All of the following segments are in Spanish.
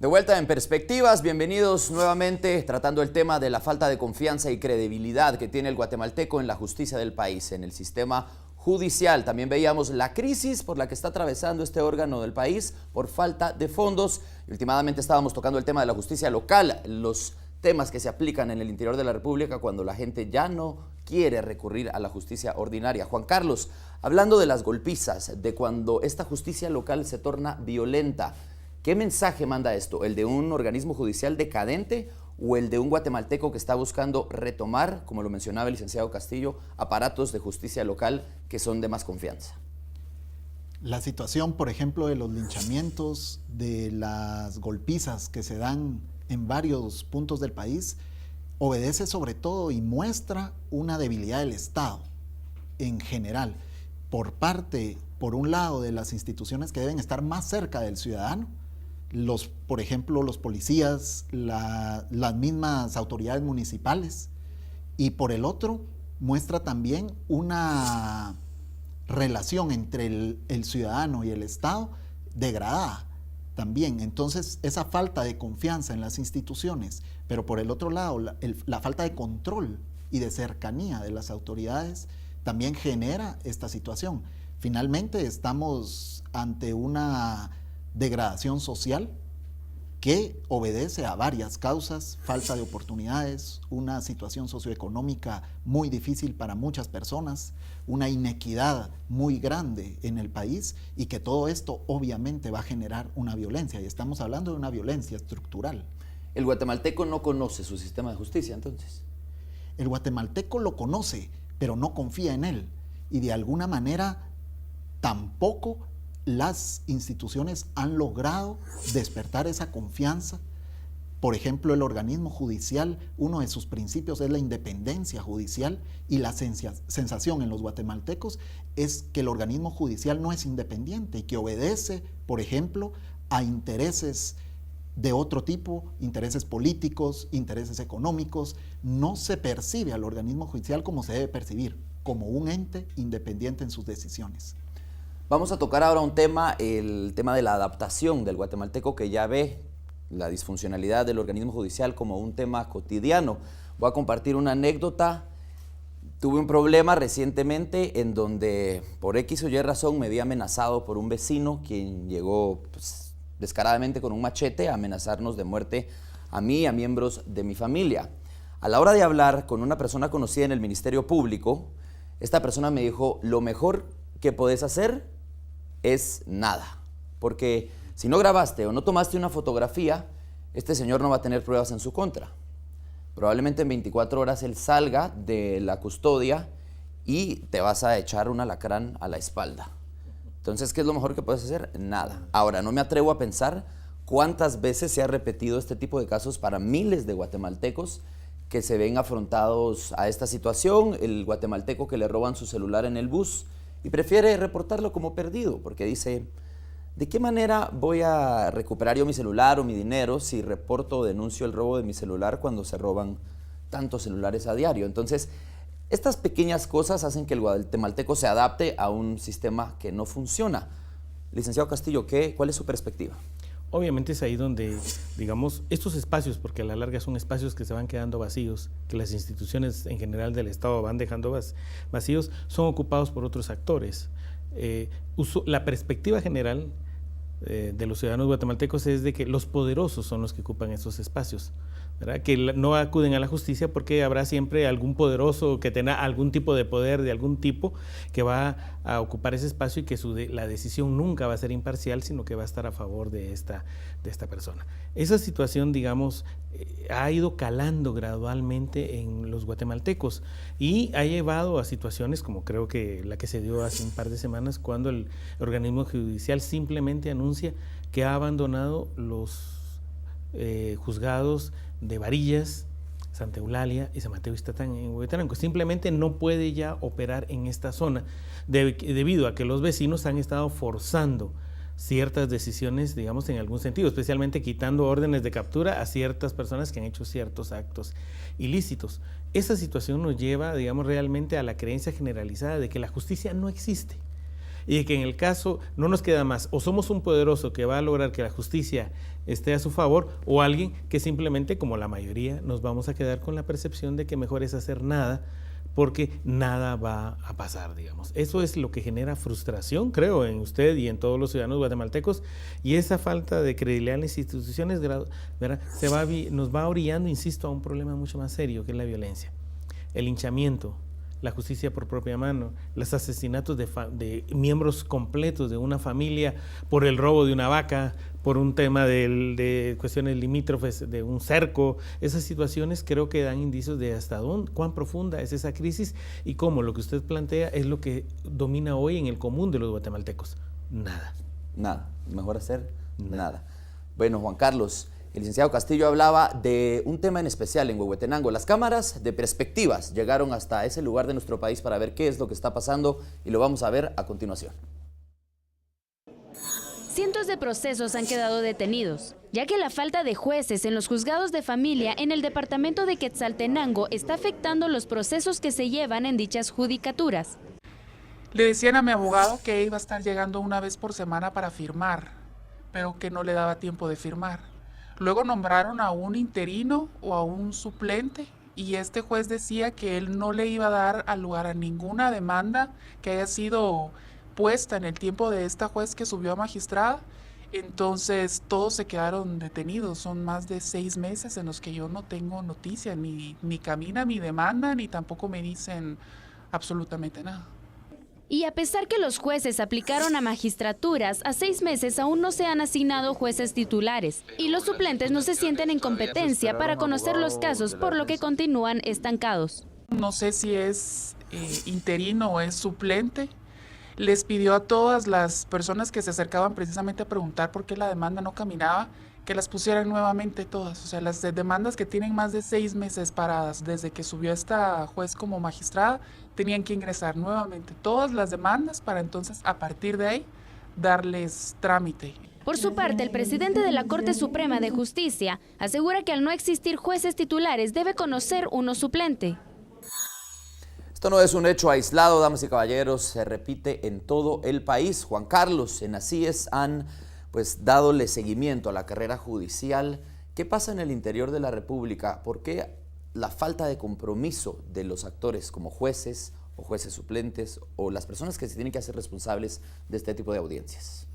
De vuelta en Perspectivas, bienvenidos nuevamente tratando el tema de la falta de confianza y credibilidad que tiene el guatemalteco en la justicia del país, en el sistema judicial. También veíamos la crisis por la que está atravesando este órgano del país por falta de fondos. Y últimamente estábamos tocando el tema de la justicia local, los temas que se aplican en el interior de la República cuando la gente ya no quiere recurrir a la justicia ordinaria. Juan Carlos, hablando de las golpizas, de cuando esta justicia local se torna violenta, ¿qué mensaje manda esto? ¿El de un organismo judicial decadente o el de un guatemalteco que está buscando retomar, como lo mencionaba el licenciado Castillo, aparatos de justicia local que son de más confianza? La situación, por ejemplo, de los linchamientos, de las golpizas que se dan en varios puntos del país, obedece sobre todo y muestra una debilidad del Estado en general, por un lado, de las instituciones que deben estar más cerca del ciudadano, por ejemplo, los policías, las mismas autoridades municipales, y por el otro, muestra también una relación entre el ciudadano y el Estado degradada también. Entonces, esa falta de confianza en las instituciones, pero por el otro lado, la falta de control y de cercanía de las autoridades también genera esta situación. Finalmente, estamos ante una degradación social que obedece a varias causas: falta de oportunidades, una situación socioeconómica muy difícil para muchas personas, una inequidad muy grande en el país, y que todo esto obviamente va a generar una violencia, y estamos hablando de una violencia estructural. ¿El guatemalteco no conoce su sistema de justicia entonces? El guatemalteco lo conoce, pero no confía en él, y de alguna manera tampoco las instituciones han logrado despertar esa confianza. Por ejemplo, el organismo judicial, uno de sus principios es la independencia judicial, y la sensación en los guatemaltecos es que el organismo judicial no es independiente y que obedece, por ejemplo, a intereses de otro tipo, intereses políticos, intereses económicos. No se percibe al organismo judicial como se debe percibir, como un ente independiente en sus decisiones. Vamos a tocar ahora un tema, el tema de la adaptación del guatemalteco, que ya ve la disfuncionalidad del organismo judicial como un tema cotidiano. Voy a compartir una anécdota. Tuve un problema recientemente en donde por X o Y razón me vi amenazado por un vecino quien llegó descaradamente con un machete a amenazarnos de muerte a mí y a miembros de mi familia. A la hora de hablar con una persona conocida en el Ministerio Público, esta persona me dijo: lo mejor que podés hacer es nada, porque si no grabaste o no tomaste una fotografía, este señor no va a tener pruebas en su contra. Probablemente en 24 horas él salga de la custodia y te vas a echar un alacrán a la espalda. Entonces, ¿qué es lo mejor que puedes hacer? Nada. Ahora, no me atrevo a pensar cuántas veces se ha repetido este tipo de casos para miles de guatemaltecos que se ven afrontados a esta situación. El guatemalteco que le roban su celular en el bus y prefiere reportarlo como perdido, porque dice: ¿de qué manera voy a recuperar yo mi celular o mi dinero si reporto o denuncio el robo de mi celular cuando se roban tantos celulares a diario? Entonces, estas pequeñas cosas hacen que el guatemalteco se adapte a un sistema que no funciona. Licenciado Castillo, ¿cuál es su perspectiva? Obviamente es ahí donde, digamos, estos espacios, porque a la larga son espacios que se van quedando vacíos, que las instituciones en general del Estado van dejando vacíos, son ocupados por otros actores. La perspectiva general de los ciudadanos guatemaltecos es de que los poderosos son los que ocupan esos espacios, ¿verdad? Que no acuden a la justicia porque habrá siempre algún poderoso que tenga algún tipo de poder de algún tipo que va a ocupar ese espacio, y que la decisión nunca va a ser imparcial, sino que va a estar a favor de esta persona. Esa situación, digamos, ha ido calando gradualmente en los guatemaltecos y ha llevado a situaciones como creo que la que se dio hace un par de semanas, cuando el organismo judicial simplemente anuncia que ha abandonado los juzgados de Varillas, Santa Eulalia y San Mateo Ixtatán en Huehuetenango. Simplemente no puede ya operar en esta zona debido a que los vecinos han estado forzando ciertas decisiones, digamos, en algún sentido, especialmente quitando órdenes de captura a ciertas personas que han hecho ciertos actos ilícitos. Esa situación nos lleva, digamos, realmente a la creencia generalizada de que la justicia no existe. y que en el caso no nos queda más, o somos un poderoso que va a lograr que la justicia esté a su favor, o alguien que simplemente, como la mayoría, nos vamos a quedar con la percepción de que mejor es hacer nada, porque nada va a pasar, digamos. Eso es lo que genera frustración, creo, en usted y en todos los ciudadanos guatemaltecos, y esa falta de credibilidad en las instituciones, ¿verdad? Nos va orillando, insisto, a un problema mucho más serio, que es la violencia, el linchamiento, la justicia por propia mano, los asesinatos de miembros completos de una familia por el robo de una vaca, por un tema de cuestiones limítrofes, de un cerco. Esas situaciones creo que dan indicios de hasta dónde, cuán profunda es esa crisis y cómo lo que usted plantea es lo que domina hoy en el común de los guatemaltecos. Nada. Nada. Mejor hacer nada. Bueno, Juan Carlos, el licenciado Castillo hablaba de un tema en especial en Huehuetenango. Las cámaras de perspectivas llegaron hasta ese lugar de nuestro país para ver qué es lo que está pasando y lo vamos a ver a continuación. Cientos de procesos han quedado detenidos, ya que la falta de jueces en los juzgados de familia en el departamento de Quetzaltenango está afectando los procesos que se llevan en dichas judicaturas. Le decían a mi abogado que iba a estar llegando una vez por semana para firmar, pero que no le daba tiempo de firmar. Luego nombraron a un interino o a un suplente y este juez decía que él no le iba a dar al lugar a ninguna demanda que haya sido puesta en el tiempo de esta juez que subió a magistrada. Entonces todos se quedaron detenidos. Son más de 6 meses en los que yo no tengo noticia, ni camina mi demanda, ni tampoco me dicen absolutamente nada. Y a pesar que los jueces aplicaron a magistraturas, a 6 meses aún no se han asignado jueces titulares y los suplentes no se sienten en competencia para conocer los casos, por lo que continúan estancados. No sé si es interino o es suplente. Les pidió a todas las personas que se acercaban precisamente a preguntar por qué la demanda no caminaba, que las pusieran nuevamente todas. O sea, las demandas que tienen más de 6 meses paradas desde que subió esta juez como magistrada, tenían que ingresar nuevamente todas las demandas para entonces, a partir de ahí, darles trámite. Por su parte, el presidente de la Corte Suprema de Justicia asegura que al no existir jueces titulares debe conocer uno suplente. Esto no es un hecho aislado, damas y caballeros, se repite en todo el país. Juan Carlos, en ACIES han dadole seguimiento a la carrera judicial. ¿Qué pasa en el interior de la República? ¿Por qué la falta de compromiso de los actores como jueces o jueces suplentes o las personas que se tienen que hacer responsables de este tipo de audiencias?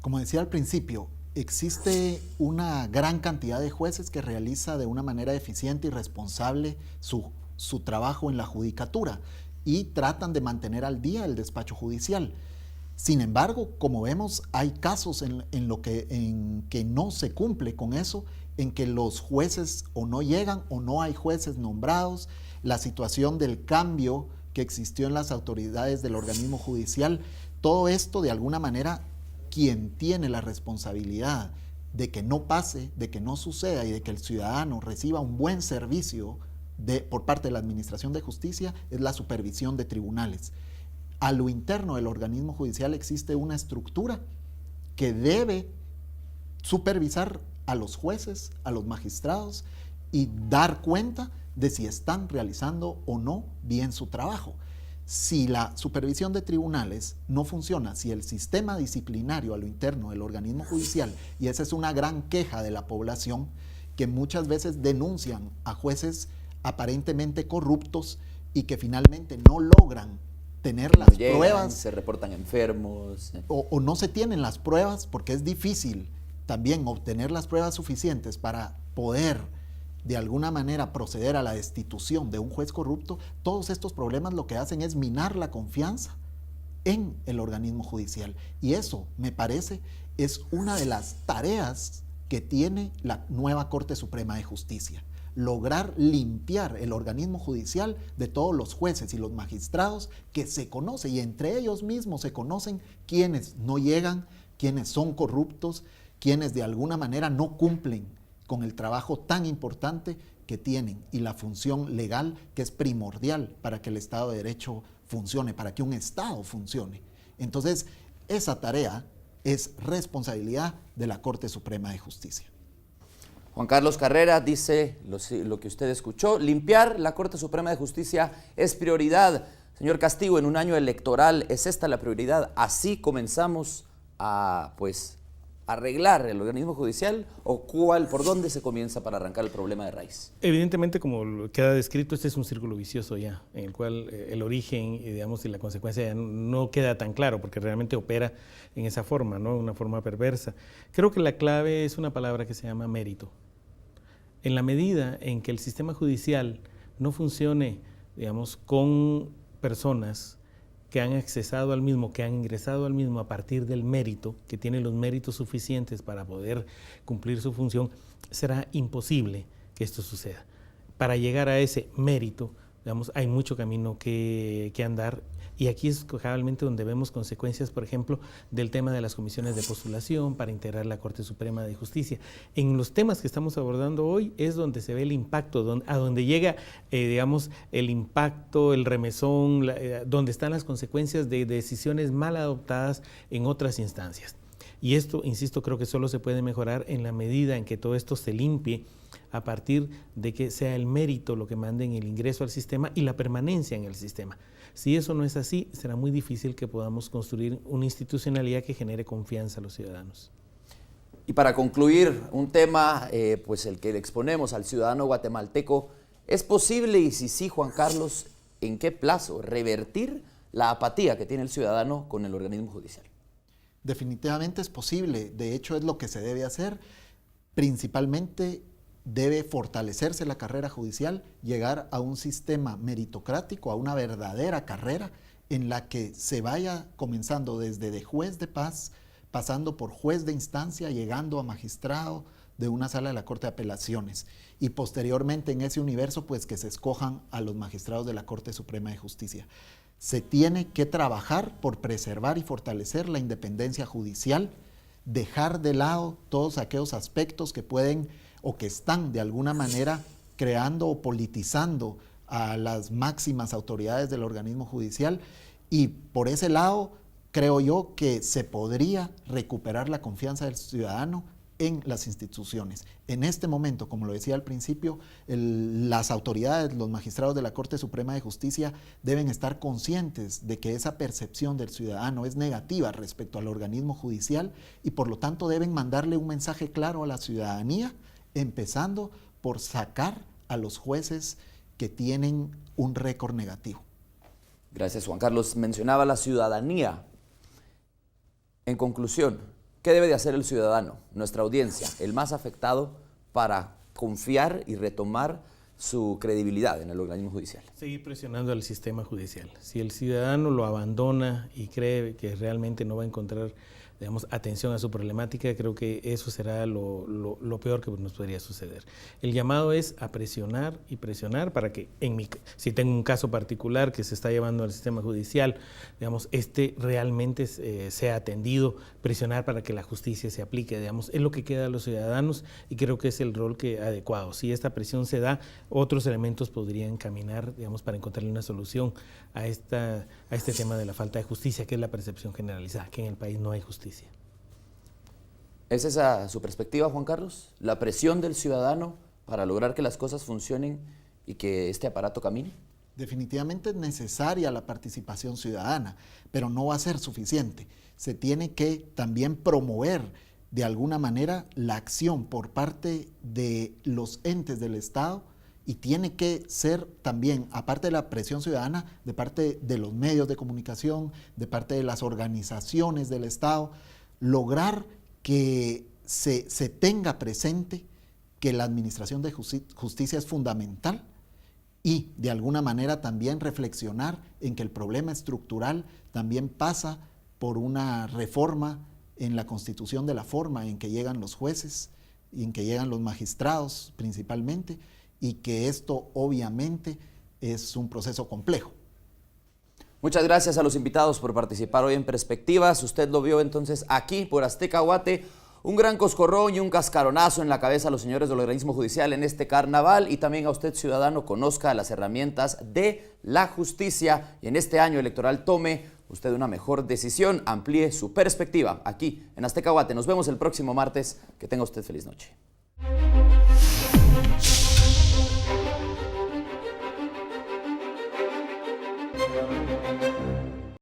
Como decía al principio, existe una gran cantidad de jueces que realiza de una manera eficiente y responsable su trabajo en la judicatura y tratan de mantener al día el despacho judicial. Sin embargo, como vemos, hay casos en que no se cumple con eso, en que los jueces o no llegan o no hay jueces nombrados. La situación del cambio que existió en las autoridades del organismo judicial, todo esto de alguna manera, quien tiene la responsabilidad de que no pase, de que no suceda y de que el ciudadano reciba un buen servicio por parte de la Administración de Justicia es la supervisión de tribunales. A lo interno del organismo judicial existe una estructura que debe supervisar a los jueces, a los magistrados y dar cuenta de si están realizando o no bien su trabajo. Si la supervisión de tribunales no funciona, si el sistema disciplinario a lo interno del organismo judicial, y esa es una gran queja de la población, que muchas veces denuncian a jueces aparentemente corruptos y que finalmente no logran tener las pruebas. Se reportan enfermos. O no se tienen las pruebas porque es difícil también obtener las pruebas suficientes para poder de alguna manera proceder a la destitución de un juez corrupto. Todos estos problemas lo que hacen es minar la confianza en el organismo judicial. Y eso, me parece, es una de las tareas que tiene la nueva Corte Suprema de Justicia. Lograr limpiar el organismo judicial de todos los jueces y los magistrados que se conocen, y entre ellos mismos se conocen quienes no llegan, quienes son corruptos, quienes de alguna manera no cumplen con el trabajo tan importante que tienen y la función legal que es primordial para que el Estado de Derecho funcione, para que un Estado funcione. Entonces, esa tarea es responsabilidad de la Corte Suprema de Justicia. Juan Carlos Carrera dice lo que usted escuchó: limpiar la Corte Suprema de Justicia es prioridad. Señor Castillo, en un año electoral, ¿es esta la prioridad? ¿Así comenzamos a arreglar el organismo judicial o por dónde se comienza para arrancar el problema de raíz? Evidentemente, como queda descrito, este es un círculo vicioso ya, en el cual el origen y la consecuencia ya no queda tan claro, porque realmente opera en esa forma, ¿no? Una forma perversa. Creo que la clave es una palabra que se llama mérito. En la medida en que el sistema judicial no funcione, digamos, con personas que han accesado al mismo, que han ingresado al mismo a partir del mérito, que tienen los méritos suficientes para poder cumplir su función, será imposible que esto suceda. Para llegar a ese mérito, digamos, hay mucho camino que andar, y aquí es cabalmente donde vemos consecuencias, por ejemplo, del tema de las comisiones de postulación para integrar la Corte Suprema de Justicia. En los temas que estamos abordando hoy es donde se ve el impacto, a donde llega, digamos, el impacto, el remesón, donde están las consecuencias de decisiones mal adoptadas en otras instancias. Y esto, insisto, creo que solo se puede mejorar en la medida en que todo esto se limpie a partir de que sea el mérito lo que mande en el ingreso al sistema y la permanencia en el sistema. Si eso no es así, será muy difícil que podamos construir una institucionalidad que genere confianza a los ciudadanos. Y para concluir, un tema, pues el que le exponemos al ciudadano guatemalteco, ¿es posible, y si sí, Juan Carlos, en qué plazo, revertir la apatía que tiene el ciudadano con el organismo judicial? Definitivamente es posible, de hecho es lo que se debe hacer. Principalmente debe fortalecerse la carrera judicial, llegar a un sistema meritocrático, a una verdadera carrera en la que se vaya comenzando desde de juez de paz, pasando por juez de instancia, llegando a magistrado de una sala de la Corte de Apelaciones, y posteriormente en ese universo pues que se escojan a los magistrados de la Corte Suprema de Justicia. Se tiene que trabajar por preservar y fortalecer la independencia judicial, dejar de lado todos aquellos aspectos que pueden o que están de alguna manera creando o politizando a las máximas autoridades del organismo judicial, y por ese lado creo yo que se podría recuperar la confianza del ciudadano en las instituciones. En este momento, como lo decía al principio, las autoridades, los magistrados de la Corte Suprema de Justicia deben estar conscientes de que esa percepción del ciudadano es negativa respecto al organismo judicial y por lo tanto deben mandarle un mensaje claro a la ciudadanía, empezando por sacar a los jueces que tienen un récord negativo. Gracias, Juan Carlos. Mencionaba la ciudadanía. En conclusión, ¿qué debe de hacer el ciudadano, nuestra audiencia, el más afectado, para confiar y retomar su credibilidad en el organismo judicial? Seguir presionando al sistema judicial. Si el ciudadano lo abandona y cree que realmente no va a encontrar, digamos, atención a su problemática, creo que eso será lo peor que nos podría suceder. El llamado es a presionar y presionar para que, si tengo un caso particular que se está llevando al sistema judicial, digamos, realmente sea atendido, presionar para que la justicia se aplique, digamos, es lo que queda a los ciudadanos y creo que es el rol adecuado. Si esta presión se da, otros elementos podrían caminar, digamos, para encontrarle una solución a este tema de la falta de justicia, que es la percepción generalizada, que en el país no hay justicia. ¿Es esa su perspectiva, Juan Carlos? ¿La presión del ciudadano para lograr que las cosas funcionen y que este aparato camine? Definitivamente es necesaria la participación ciudadana, pero no va a ser suficiente. Se tiene que también promover de alguna manera la acción por parte de los entes del Estado, y tiene que ser también, aparte de la presión ciudadana, de parte de los medios de comunicación, de parte de las organizaciones del Estado, lograr que se tenga presente que la administración de justicia es fundamental, y de alguna manera también reflexionar en que el problema estructural también pasa por una reforma en la Constitución de la forma en que llegan los jueces y en que llegan los magistrados principalmente, y que esto obviamente es un proceso complejo. Muchas gracias a los invitados por participar hoy en Perspectivas. Usted lo vio entonces aquí por Azteca Guate, un gran coscorrón y un cascaronazo en la cabeza a los señores del organismo judicial en este carnaval, y también a usted, ciudadano, conozca las herramientas de la justicia y en este año electoral tome usted una mejor decisión, amplíe su perspectiva aquí en Azteca Guate. Nos vemos el próximo martes. Que tenga usted feliz noche. Gracias.